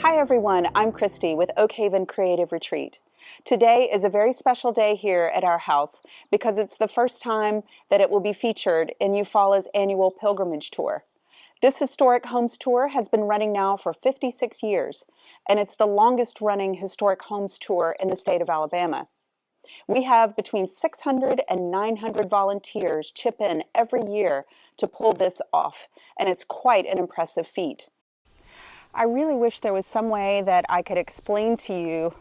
Hi everyone, I'm Christy with Oakhaven Creative Retreat. Today is a very special day here at our house because it's the first time that it will be featured in Eufaula's annual pilgrimage tour. This historic homes tour has been running now for 56 years, and it's the longest running historic homes tour in the state of Alabama. We have between 600 and 900 volunteers chip in every year to pull this off, and it's quite an impressive feat. I really wish there was some way that I could explain to you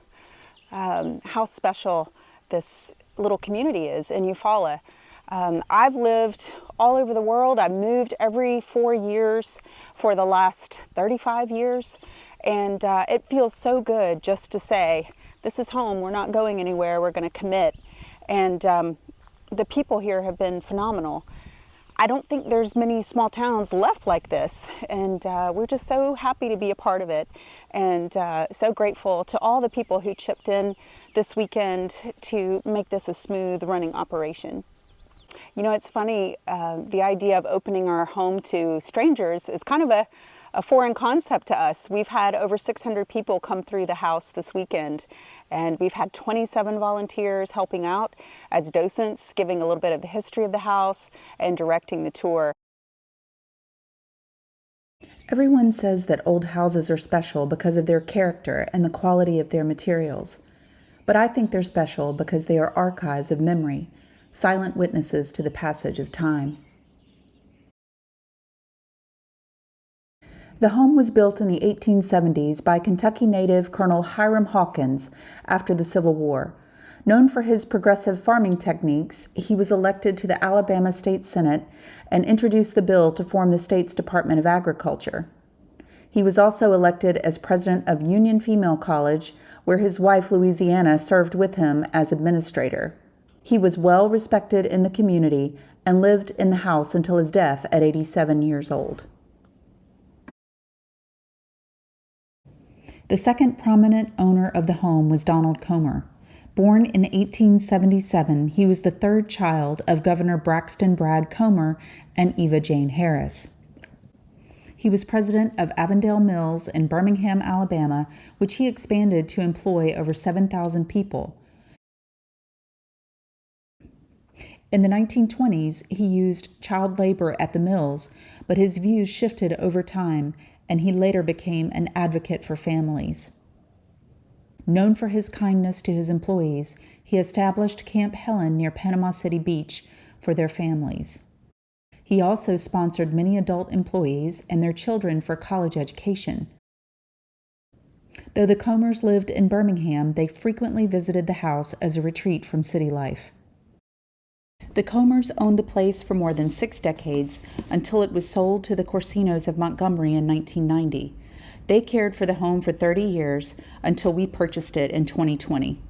how special this little community is in Eufaula. I've lived all over the world. I've moved every 4 years for the last 35 years, and it feels so good just to say, this is home, we're not going anywhere, we're going to commit. And the people here have been phenomenal. I don't think there's many small towns left like this, and we're just so happy to be a part of it, and so grateful to all the people who chipped in this weekend to make this a smooth running operation. You know, it's funny, the idea of opening our home to strangers is kind of a foreign concept to us. We've had over 600 people come through the house this weekend, and we've had 27 volunteers helping out as docents, giving a little bit of the history of the house and directing the tour. Everyone says that old houses are special because of their character and the quality of their materials. But I think they're special because they are archives of memory, silent witnesses to the passage of time. The home was built in the 1870s by Kentucky native Colonel Hiram Hawkins after the Civil War. Known for his progressive farming techniques, he was elected to the Alabama State Senate and introduced the bill to form the state's Department of Agriculture. He was also elected as president of Union Female College, where his wife Louisiana served with him as administrator. He was well respected in the community and lived in the house until his death at 87 years old. The second prominent owner of the home was Donald Comer. Born in 1877, he was the third child of Governor Braxton Bragg Comer and Eva Jane Harris. He was president of Avondale Mills in Birmingham, Alabama, which he expanded to employ over 7,000 people. In the 1920s, he used child labor at the mills, but his views shifted over time, and he later became an advocate for families. Known for his kindness to his employees, he established Camp Helen near Panama City Beach for their families. He also sponsored many adult employees and their children for college education. Though the Comers lived in Birmingham, they frequently visited the house as a retreat from city life. The Comers owned the place for more than 6 decades until it was sold to the Corsinos of Montgomery in 1990. They cared for the home for 30 years until we purchased it in 2020.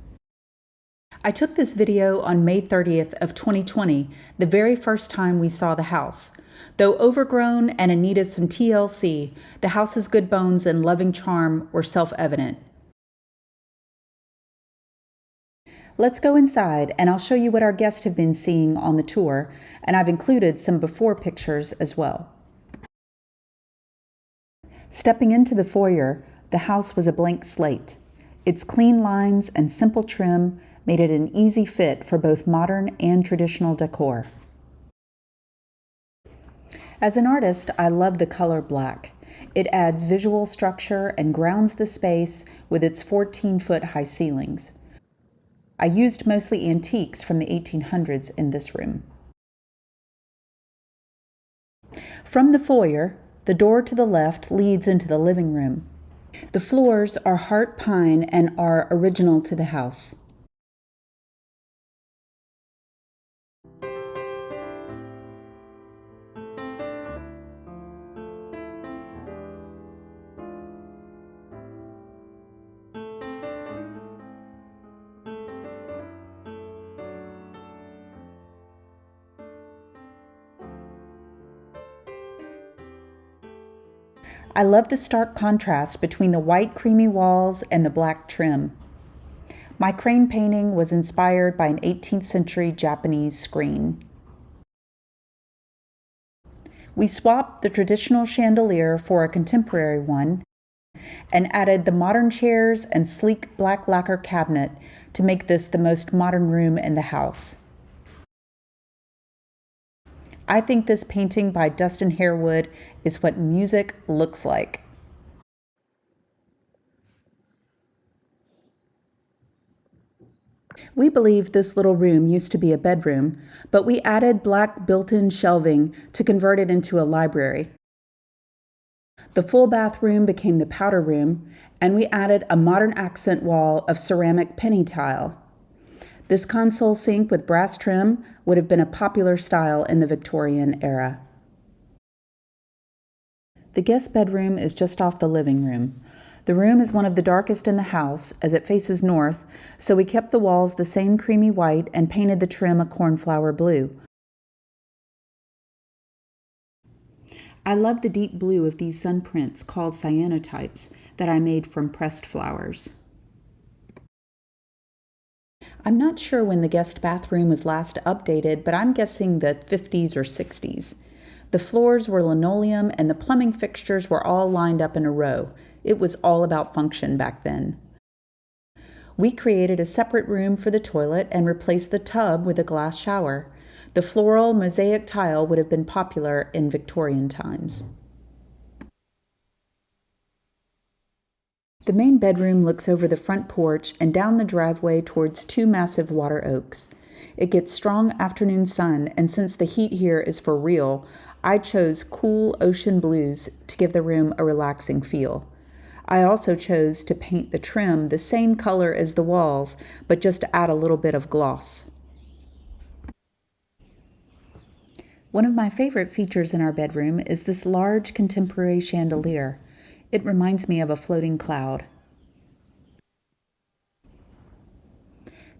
I took this video on May 30th of 2020, the very first time we saw the house. Though overgrown and in need of some TLC, the house's good bones and loving charm were self-evident. Let's go inside and I'll show you what our guests have been seeing on the tour, and I've included some before pictures as well. Stepping into the foyer, the house was a blank slate. Its clean lines and simple trim made it an easy fit for both modern and traditional decor. As an artist, I love the color black. It adds visual structure and grounds the space with its 14-foot high ceilings. I used mostly antiques from the 1800s in this room. From the foyer, the door to the left leads into the living room. The floors are heart pine and are original to the house. I love the stark contrast between the white creamy walls and the black trim. My crane painting was inspired by an 18th century Japanese screen. We swapped the traditional chandelier for a contemporary one, and added the modern chairs and sleek black lacquer cabinet to make this the most modern room in the house. I think this painting by Dustin Harewood is what music looks like. We believe this little room used to be a bedroom, but we added black built-in shelving to convert it into a library. The full bathroom became the powder room, and we added a modern accent wall of ceramic penny tile. This console sink with brass trim would have been a popular style in the Victorian era. The guest bedroom is just off the living room. The room is one of the darkest in the house as it faces north, so we kept the walls the same creamy white and painted the trim a cornflower blue. I love the deep blue of these sun prints called cyanotypes that I made from pressed flowers. I'm not sure when the guest bathroom was last updated, but I'm guessing the 50s or 60s. The floors were linoleum and the plumbing fixtures were all lined up in a row. It was all about function back then. We created a separate room for the toilet and replaced the tub with a glass shower. The floral mosaic tile would have been popular in Victorian times. The main bedroom looks over the front porch and down the driveway towards two massive water oaks. It gets strong afternoon sun, and since the heat here is for real, I chose cool ocean blues to give the room a relaxing feel. I also chose to paint the trim the same color as the walls, but just to add a little bit of gloss. One of my favorite features in our bedroom is this large contemporary chandelier. It reminds me of a floating cloud.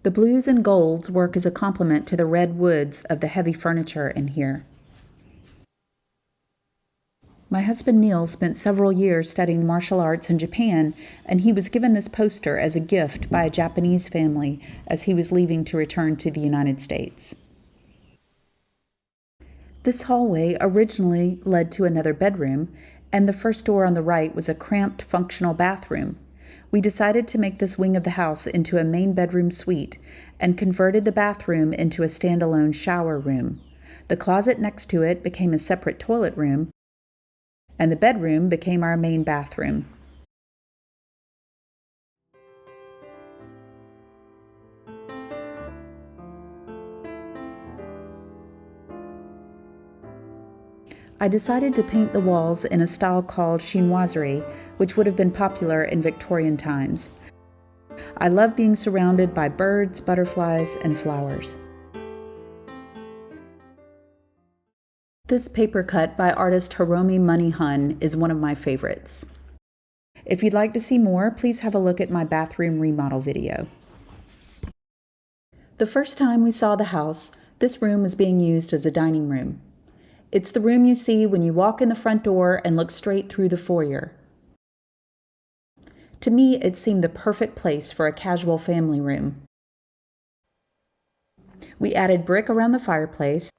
The blues and golds work as a complement to the red woods of the heavy furniture in here. My husband Neil spent several years studying martial arts in Japan, and he was given this poster as a gift by a Japanese family as he was leaving to return to the United States. This hallway originally led to another bedroom, and the first door on the right was a cramped functional bathroom. We decided to make this wing of the house into a main bedroom suite and converted the bathroom into a standalone shower room. The closet next to it became a separate toilet room, and the bedroom became our main bathroom. I decided to paint the walls in a style called chinoiserie, which would have been popular in Victorian times. I love being surrounded by birds, butterflies, and flowers. This paper cut by artist Hiromi Money-hun is one of my favorites. If you'd like to see more, please have a look at my bathroom remodel video. The first time we saw the house, this room was being used as a dining room. It's the room you see when you walk in the front door and look straight through the foyer. To me, it seemed the perfect place for a casual family room. We added brick around the fireplace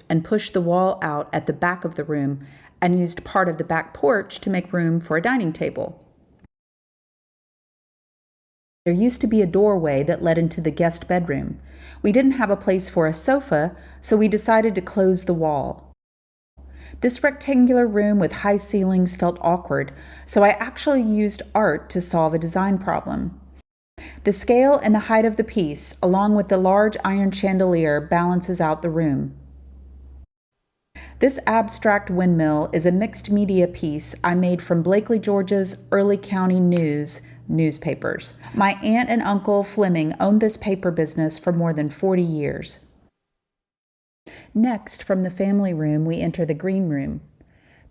and pushed the wall out at the back of the room and used part of the back porch to make room for a dining table. There used to be a doorway that led into the guest bedroom. We didn't have a place for a sofa, so we decided to close the wall. This rectangular room with high ceilings felt awkward, so I actually used art to solve a design problem. The scale and the height of the piece, along with the large iron chandelier, balances out the room. This abstract windmill is a mixed media piece I made from Blakely, Georgia's Early County News newspapers. My aunt and uncle Fleming owned this paper business for more than 40 years. Next, from the family room, we enter the green room.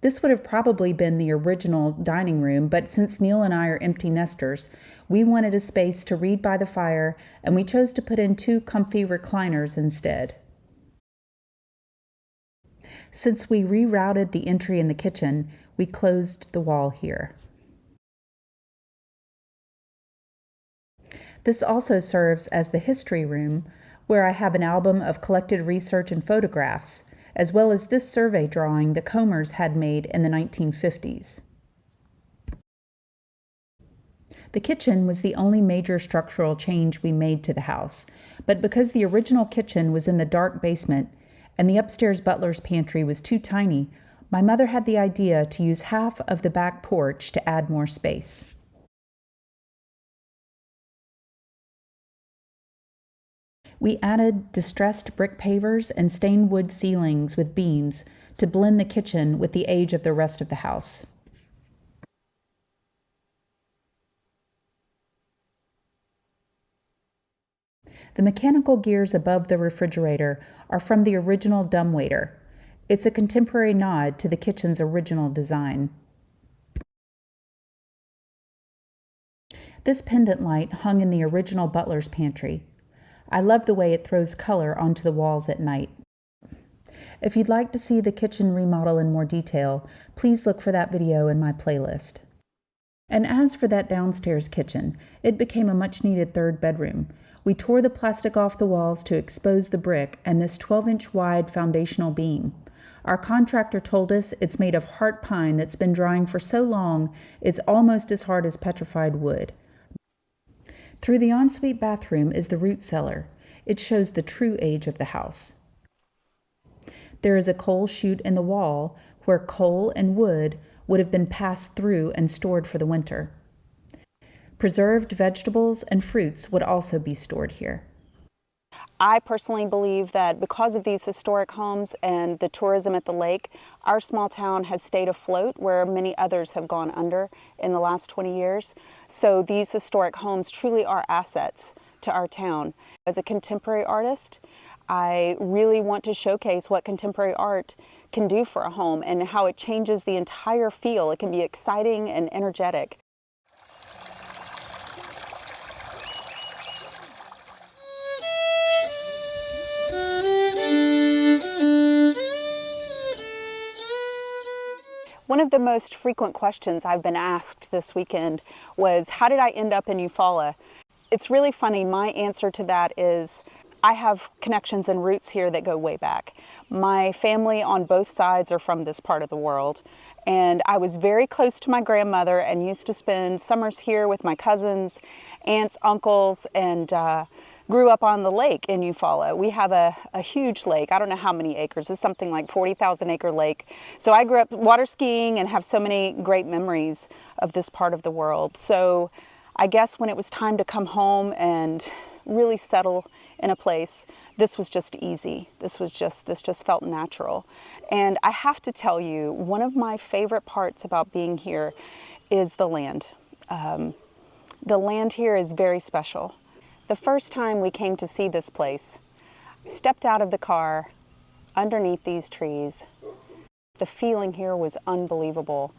This would have probably been the original dining room, but since Neil and I are empty nesters, we wanted a space to read by the fire, and we chose to put in 2 comfy recliners instead. Since we rerouted the entry in the kitchen, we closed the wall here. This also serves as the history room, where I have an album of collected research and photographs, as well as this survey drawing the Comers had made in the 1950s. The kitchen was the only major structural change we made to the house, but because the original kitchen was in the dark basement and the upstairs butler's pantry was too tiny, my mother had the idea to use half of the back porch to add more space. We added distressed brick pavers and stained wood ceilings with beams to blend the kitchen with the age of the rest of the house. The mechanical gears above the refrigerator are from the original dumbwaiter. It's a contemporary nod to the kitchen's original design. This pendant light hung in the original butler's pantry. I love the way it throws color onto the walls at night. If you'd like to see the kitchen remodel in more detail, please look for that video in my playlist. And as for that downstairs kitchen, it became a much-needed third bedroom. We tore the plastic off the walls to expose the brick and this 12-inch wide foundational beam. Our contractor told us it's made of heart pine that's been drying for so long it's almost as hard as petrified wood. Through the ensuite bathroom is the root cellar. It shows the true age of the house. There is a coal chute in the wall where coal and wood would have been passed through and stored for the winter. Preserved vegetables and fruits would also be stored here. I personally believe that because of these historic homes and the tourism at the lake, our small town has stayed afloat where many others have gone under in the last 20 years. So these historic homes truly are assets to our town. As a contemporary artist, I really want to showcase what contemporary art can do for a home and how it changes the entire feel. It can be exciting and energetic. One of the most frequent questions I've been asked this weekend was, how did I end up in Eufaula? It's really funny. My answer to that is, I have connections and roots here that go way back. My family on both sides are from this part of the world, and I was very close to my grandmother and used to spend summers here with my cousins, aunts, uncles, and grew up on the lake in Eufaula. We have a huge lake. I don't know how many acres. It's something like 40,000 acre lake. So I grew up water skiing and have so many great memories of this part of the world. So I guess when it was time to come home and really settle in a place, this was just easy. This just felt natural. And I have to tell you, one of my favorite parts about being here is the land. The land here is very special. The first time we came to see this place, I stepped out of the car underneath these trees. The feeling here was unbelievable.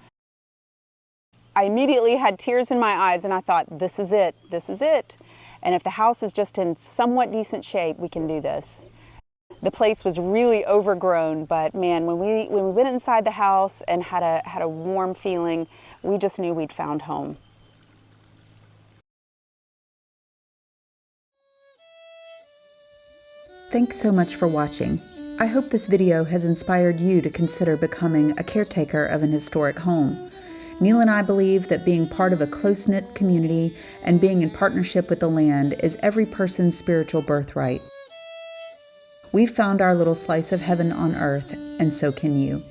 I immediately had tears in my eyes and I thought, this is it, this is it. And if the house is just in somewhat decent shape, we can do this. The place was really overgrown, but man, when we went inside the house and had a warm feeling, we just knew we'd found home. Thanks so much for watching. I hope this video has inspired you to consider becoming a caretaker of an historic home. Neil and I believe that being part of a close-knit community and being in partnership with the land is every person's spiritual birthright. We've found our little slice of heaven on earth, and so can you.